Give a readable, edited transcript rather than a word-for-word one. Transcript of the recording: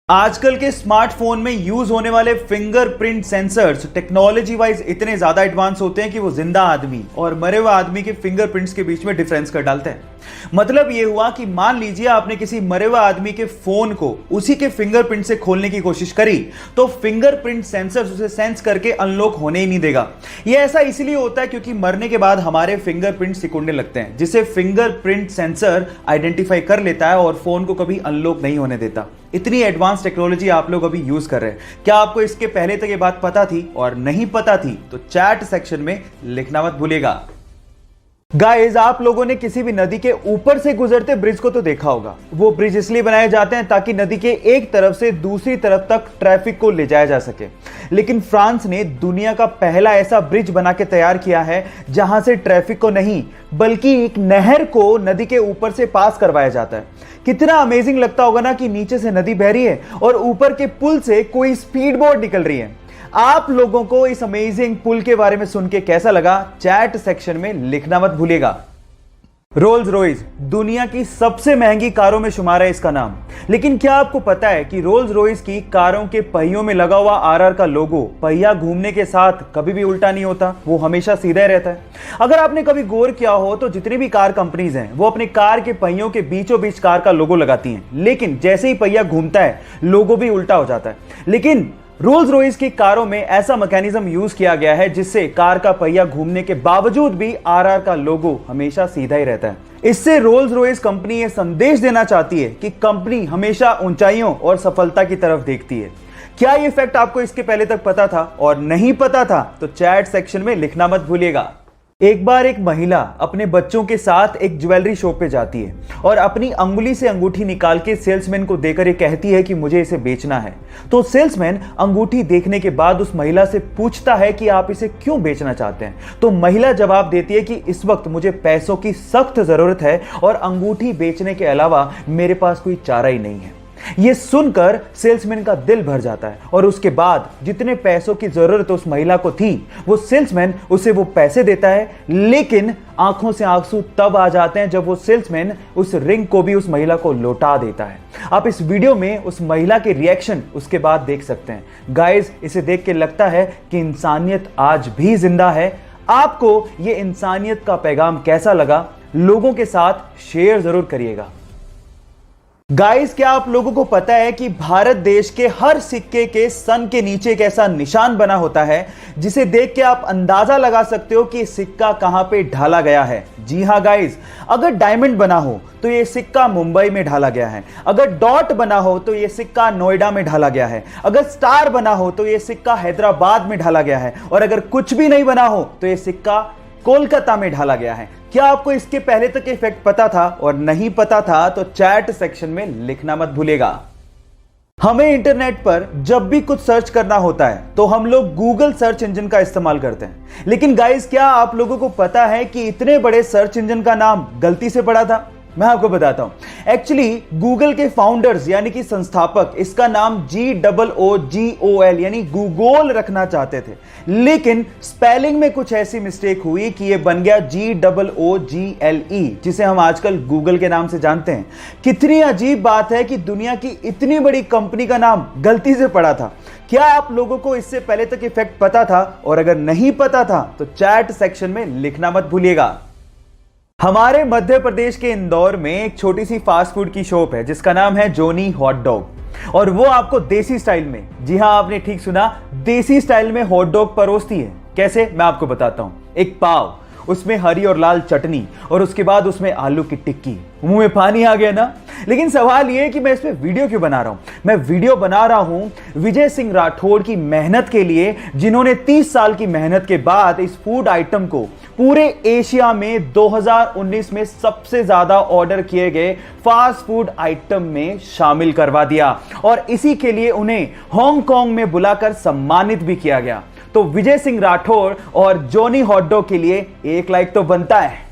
आजकल के स्मार्टफोन में यूज होने वाले फिंगरप्रिंट सेंसर्स टेक्नोलॉजी वाइज इतने ज्यादा एडवांस होते हैं कि वो जिंदा आदमी और मरे हुए आदमी के फिंगरप्रिंट्स के बीच में डिफरेंस कर डालते हैं। मतलब ये हुआ कि मान लीजिए आपने किसी मरे हुए आदमी के फोन को उसी के फिंगरप्रिंट से खोलने की कोशिश करी तो फिंगरप्रिंट सेंसर्स उसे सेंस करके अनलॉक होने ही नहीं देगा। ये ऐसा इसलिए होता है क्योंकि मरने के बाद हमारे फिंगरप्रिंट सिकुड़ने लगते हैं, जिसे फिंगरप्रिंट सेंसर आइडेंटिफाई कर लेता है और फोन को कभी अनलॉक नहीं होने देता। इतनी एडवांस टेक्नोलॉजी आप लोग अभी यूज कर रहे हैं। क्या आपको इसके पहले तक ये बात पता थी? और नहीं पता थी तो चैट सेक्शन में लिखना मत भूलिएगा। गाइस, आप लोगों ने किसी भी नदी के ऊपर से गुजरते ब्रिज को तो देखा होगा। वो ब्रिज इसलिए बनाए जाते हैं ताकि नदी के एक तरफ से दूसरी तरफ तक ट्रैफिक को ले जाया जा सके। लेकिन फ्रांस ने दुनिया का पहला ऐसा ब्रिज बना के तैयार किया है जहां से ट्रैफिक को नहीं बल्कि एक नहर को नदी के ऊपर से पास करवाया जाता है। कितना अमेजिंग लगता होगा ना कि नीचे से नदी बह रही है और ऊपर के पुल से कोई स्पीड बोट निकल रही है। आप लोगों को इस अमेजिंग पुल के बारे में सुन के कैसा लगा? चैट सेक्शन में लिखना मत भूलिएगा। रोल्स रॉयस दुनिया की सबसे महंगी कारों में शुमार है इसका नाम। लेकिन क्या आपको पता है कि रोल्स रॉयस की कारों के पहियों में लगा हुआ आरआर का लोगो पहिया घूमने के साथ कभी भी उल्टा नहीं होता, वो हमेशा सीधा ही रहता है। अगर आपने कभी गौर किया हो तो जितनी भी कार कंपनीज हैं वो अपने कार के पहियों के बीचों बीच कार का लोगो लगाती हैं, लेकिन जैसे ही पहिया घूमता है लोगो भी उल्टा हो जाता है। लेकिन रोल्स रॉयस की कारों में ऐसा मैकेनिज्म यूज किया गया है जिससे कार का पहिया घूमने के बावजूद भी आरआर का लोगो हमेशा सीधा ही रहता है। इससे रोल्स रॉयस कंपनी ये संदेश देना चाहती है कि कंपनी हमेशा ऊंचाइयों और सफलता की तरफ देखती है। क्या ये फैक्ट आपको इसके पहले तक पता था? और नहीं पता था तो चैट सेक्शन में लिखना मत भूलिएगा। एक बार एक महिला अपने बच्चों के साथ एक ज्वेलरी शॉप पे जाती है और अपनी अंगुली से अंगूठी निकाल के सेल्समैन को देकर ये कहती है कि मुझे इसे बेचना है। तो सेल्समैन अंगूठी देखने के बाद उस महिला से पूछता है कि आप इसे क्यों बेचना चाहते हैं? तो महिला जवाब देती है कि इस वक्त मुझे पैसों की सख्त जरूरत है और अंगूठी बेचने के अलावा मेरे पास कोई चारा ही नहीं है। यह सुनकर सेल्समैन का दिल भर जाता है और उसके बाद जितने पैसों की जरूरत उस महिला को थी वो सेल्समैन उसे वो पैसे देता है। लेकिन आंखों से आंसू तब आ जाते हैं जब वो सेल्समैन उस रिंग को भी उस महिला को लौटा देता है। आप इस वीडियो में उस महिला के रिएक्शन उसके बाद देख सकते हैं। गाइस, इसे देख के लगता है कि इंसानियत आज भी जिंदा है। आपको ये इंसानियत का पैगाम कैसा लगा? लोगों के साथ शेयर जरूर करिएगा। गाइस, क्या आप लोगों को पता है कि भारत देश के हर सिक्के के सन के नीचे एक ऐसा निशान बना होता है जिसे देख के आप अंदाजा लगा सकते हो कि सिक्का कहां पे ढाला गया है? जी हां गाइस, अगर डायमंड बना हो तो यह सिक्का मुंबई में ढाला गया है, अगर डॉट बना हो तो यह सिक्का नोएडा में ढाला गया है, अगर स्टार बना हो तो यह सिक्का हैदराबाद में ढाला गया है और अगर कुछ भी नहीं बना हो तो यह सिक्का कोलकाता में ढाला गया है। क्या आपको इसके पहले तक इफेक्ट पता था? और नहीं पता था तो चैट सेक्शन में लिखना मत भूलिएगा। हमें इंटरनेट पर जब भी कुछ सर्च करना होता है तो हम लोग गूगल सर्च इंजन का इस्तेमाल करते हैं। लेकिन गाइस, क्या आप लोगों को पता है कि इतने बड़े सर्च इंजन का नाम गलती से पड़ा था? मैं आपको बताता हूं। एक्चुअली गूगल के फाउंडर्स यानी कि संस्थापक इसका नाम GOOGOL यानी गूगोल रखना चाहते थे, लेकिन स्पेलिंग में कुछ ऐसी मिस्टेक हुई कि यह बन गया GOOGLE, जिसे हम आजकल गूगल के नाम से जानते हैं। कितनी अजीब बात है कि दुनिया की इतनी बड़ी कंपनी का नाम गलती से पड़ा था। क्या आप लोगों को इससे पहले तक इफेक्ट पता था? और अगर नहीं पता था तो चैट सेक्शन में लिखना मत भूलिएगा। हमारे मध्य प्रदेश के इंदौर में एक छोटी सी फास्ट फूड की शॉप है जिसका नाम है जोनी हॉट डॉग और वो आपको देसी स्टाइल में, जी हां आपने ठीक सुना, देसी स्टाइल में हॉट डॉग परोसती है। कैसे? मैं आपको बताता हूं। एक पाव, उसमें हरी और लाल चटनी और उसके बाद उसमें आलू की टिक्की। मुंह में पानी आ गया ना? लेकिन सवाल यह है कि मैं इस पे वीडियो क्यों बना रहा हूं? मैं वीडियो बना रहा हूं विजय सिंह राठौड़ की मेहनत के लिए, जिन्होंने 30 साल की मेहनत के बाद इस फूड आइटम को पूरे एशिया में 2019 में सबसे ज्यादा ऑर्डर किए गए फास्ट फूड आइटम में शामिल करवा दिया और इसी के लिए उन्हें हांगकांग में बुलाकर सम्मानित भी किया गया। तो विजय सिंह राठौड़ और जोनी हॉट डॉग के लिए एक लाइक तो बनता है।